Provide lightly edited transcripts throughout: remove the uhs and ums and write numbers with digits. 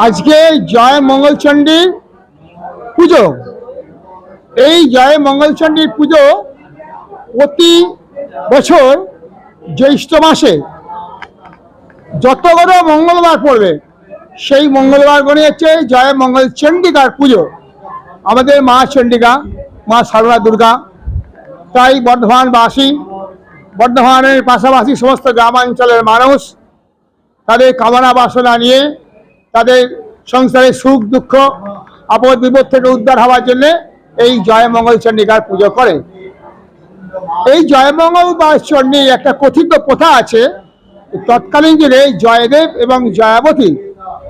আজকে জয় মঙ্গলচণ্ডী পুজো। এই জয় মঙ্গলচণ্ডীর পুজো প্রতি বছর জ্যৈষ্ঠ মাসে যতগুলো মঙ্গলবার পড়বে সেই মঙ্গলবারগুলি হচ্ছে জয় মঙ্গলচণ্ডিকার পুজো। আমাদের মা চণ্ডিকা, মা সারদা দুর্গা, তাই বর্ধমানবাসী, বর্ধমানের পাশাপাশি সমস্ত গ্রামাঞ্চলের মানুষ তাদের কামনা বাসনা নিয়ে তাদের সংসারের সুখ দুঃখ আপদ বিপদ থেকে উদ্ধার হওয়ার জন্য এই জয়মঙ্গল চণ্ডিকার পুজো করে। এই জয়মঙ্গল বা চণ্ডীর একটা কথিত প্রথা আছে। তৎকালীন যুগে জয়দেব এবং জয়াবতী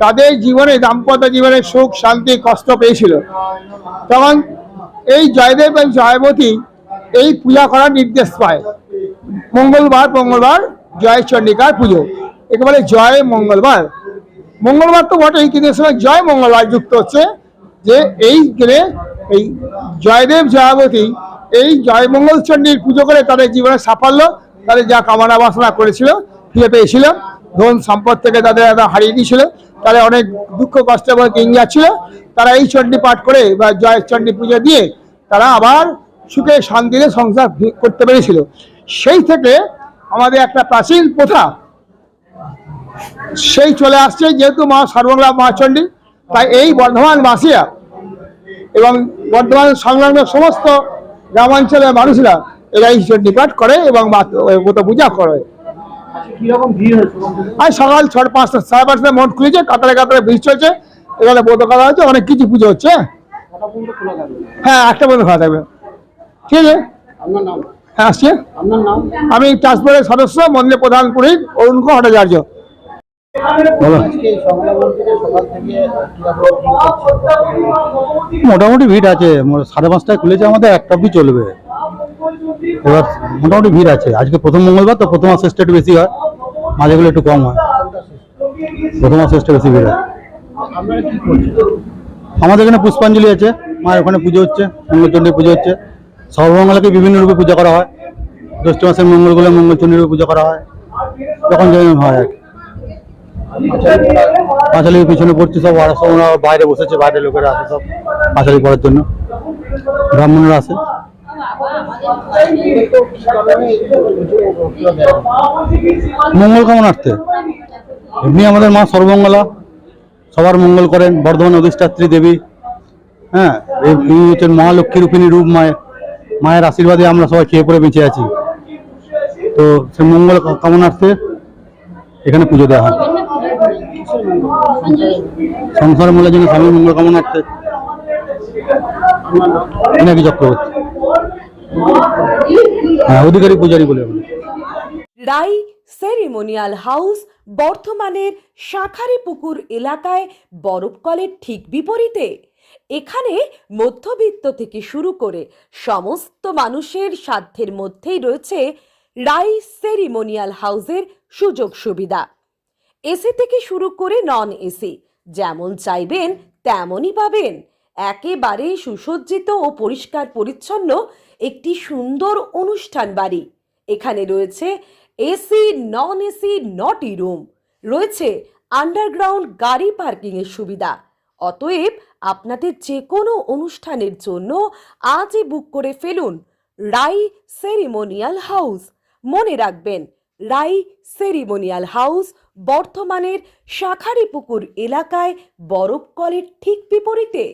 তাদের জীবনে দাম্পত্য জীবনে সুখ শান্তি কষ্ট পেয়েছিল, তখন এই জয়দেব এবং জয়াবতী এই পূজা করার নির্দেশ পায়। মঙ্গলবার জয় চণ্ডিকার পুজো, একেবারে জয় মঙ্গলবার। মঙ্গলবার তো বটেই, কিন্তু সময় জয় মঙ্গলবার যুক্ত হচ্ছে যে এই দিনে এই জয়দেব জয়াবতী এই জয় মঙ্গল চণ্ডীর পুজো করে তাদের জীবনের সাফল্য, তাদের যা কামনা বাসনা করেছিল ফিরে পেয়েছিল, ধন সম্পদ থেকে তাদের হারিয়ে দিয়েছিল, তারা অনেক দুঃখ কষ্ট এবং দিন যাচ্ছিল, তারা এই চণ্ডী পাঠ করে বা জয় চণ্ডী পুজো দিয়ে তারা আবার সুখে শান্তিতে সংসার করতে পেরেছিল। সেই থেকে আমাদের একটা প্রাচীন প্রথা সেই চলে আসছে। যেহেতু মা সর্বমঙ্গলা মা চণ্ডী, তাই এই বর্ধমানবাসীরা এবং বর্ধমান সংলগ্ন সমস্ত গ্রামাঞ্চলের মানুষরা এরা এই চণ্ডী পাঠ করে এবং ব্রত পূজা করে। আর সকাল 5:30 সাড়ে 5টায় মঠ খুলেছে, কাতারে কাতারে ভিড় চলছে, এখানে ব্রত করা হচ্ছে, অনেক কিছু পুজো হচ্ছে। হ্যাঁ, 1টা পর্যন্ত খোলা থাকবে। ঠিক আছে, হ্যাঁ আসছে। আমি ট্রান্সপোর্টের সদস্য, মন্দিরের প্রধান পুরোহিত অরুণ ভট্টাচার্য। মোটামুটি ভিড় আছে, 5:30টায় খুলেছে, আমাদের 1টা অবধি চলবে। এবার মোটামুটি ভিড় আছে। আজকে প্রথম মঙ্গলবার তো প্রথম আর শেষটা একটু বেশি হয়, মাঝেগুলো একটু কম হয়। প্রথম আর শেষটা বেশি ভিড় হয়। আমাদের এখানে পুষ্পাঞ্জলি আছে, মায়ের ওখানে পুজো হচ্ছে, মঙ্গলচণ্ডীর পুজো হচ্ছে। সর্বমঙ্গলাকে বিভিন্ন রূপে পূজা করা হয়। জ্যৈষ্ঠ মাসের মঙ্গলগুলো মঙ্গলচণ্ডীর রূপে পূজা করা হয়, যখন যেমন হয় আর কি। পাঁচালির পিছনে পড়ছি, সব বাইরে বসেছে, বাইরের লোকেরা আসে সব পাঁচালি পড়ার জন্য, ব্রাহ্মণরা আসে। মঙ্গল কামনার্থে এমনি আমাদের মা সর্বমঙ্গলা সবার মঙ্গল করেন, বর্ধমান অধিষ্ঠাত্রী দেবী। হ্যাঁ, এই হচ্ছেন মহালক্ষ্মী রূপিণী রূপ। মায়ের আশীর্বাদে আমরা সবাই খেয়ে পড়ে বেঁচে আছি। তো সে মঙ্গল কামনার্থে এখানে পুজো দেওয়া হয়। সংসার মূলের জন্য স্বামী মঙ্গল কামনার্থে নাকি চক্রবর্তী, হ্যাঁ, অধিকারী পূজারী বলে। রাই সেরিমোনিয়াল হাউস বর্ধমানের শাঁখারীপুকুর এলাকায় বরফকলের ঠিক বিপরীতে। এখানে মধ্যবিত্ত থেকে শুরু করে সমস্ত মানুষের সাধ্যের মধ্যেই রয়েছে রাই সেরিমোনিয়াল হাউসের সুযোগ সুবিধা। এসি থেকে শুরু করে নন এসি যেমন চাইবেন তেমনই পাবেন। একেবারে সুসজ্জিত ও পরিষ্কার পরিচ্ছন্ন একটি সুন্দর অনুষ্ঠান বাড়ি। এখানে রয়েছে এসি, নন এসি, নটি রুম, রয়েছে আন্ডারগ্রাউন্ড গাড়ি পার্কিংয়ের সুবিধা। অতএব আপনাদের যে কোনো অনুষ্ঠানের জন্য আজই বুক করে ফেলুন রাই সেরিমোনিয়াল হাউস। মনে রাখবেন, রাই সেরিমোনিয়াল হাউস বর্ধমানের শাঁখারীপুকুর এলাকায় বরফকলের ঠিক বিপরীতে।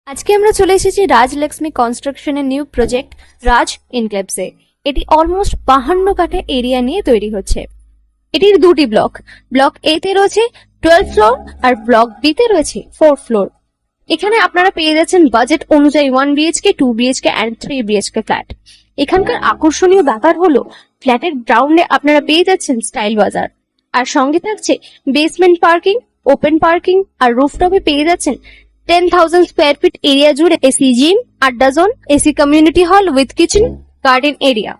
আজকে আমরা চলে এসেছি রাজলক্ষ্মী কনস্ট্রাকশনের নিউ প্রজেক্ট রাজ ইনক্লেভসে। এটি অলমোস্ট 52 কাঠা এরিয়া নিয়ে তৈরি হচ্ছে। এটির 2টি ব্লক, ব্লক এ তে রয়েছে 12 ফ্লোর আর ব্লক বি তে রয়েছে 4 ফ্লোর। এখানে আপনারা পেয়ে যাচ্ছেন বাজেট অনুযায়ী 1 BHK, 2 BHK and 3 BHK flat. এখানকার আকর্ষণীয় ব্যাপার হলো ফ্ল্যাটের গ্রাউন্ডে আপনারা পেয়ে যাচ্ছেন স্টাইল বাজার, আর সঙ্গে থাকছে বেসমেন্ট পার্কিং, ওপেন পার্কিং, আর রুফটপে পেয়ে যাচ্ছেন 10,000 স্কোয়ার ফিট এরিয়া জুড়ে এসি জিম, আড্ডা zone, AC community hall with kitchen, garden area.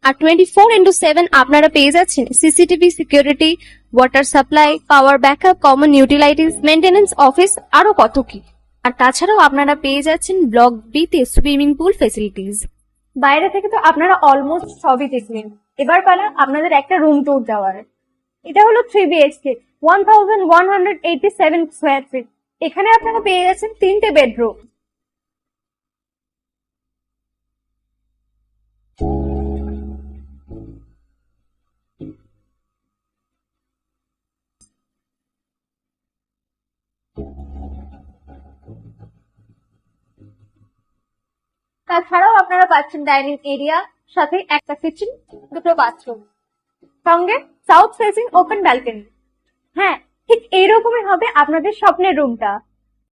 আর 24/7 আপনারা পেয়ে যাচ্ছেন CCTV security, water supply, power backup, common utilities, maintenance office, আরো কত কি। আর তাছাড়াও আপনারা পেয়ে যাচ্ছেন ব্লক বি তে সুইমিং পুল ফেসিলিটিস। বাইরে থেকে তো আপনারা অলমোস্ট সবই দেখলেন, এবার পালা আপনাদের একটা রুম ট্যুর দেওয়ার। এটা হলো 3 BHK, 1187 স্কোয়ার ফিট। এখানে আপনারা পেয়ে যাচ্ছেন 3টে বেডরুম। তাছাড়াও আপনারা পাচ্ছেন ডাইনিং এরিয়া, সাথে একটা কিচেন, দুটো বাথরুম, সঙ্গে সাউথ ফেসিং ওপেন ব্যালকনি। হ্যাঁ, ঠিক এইরকমই হবে আপনাদের স্বপ্নের রুমটা।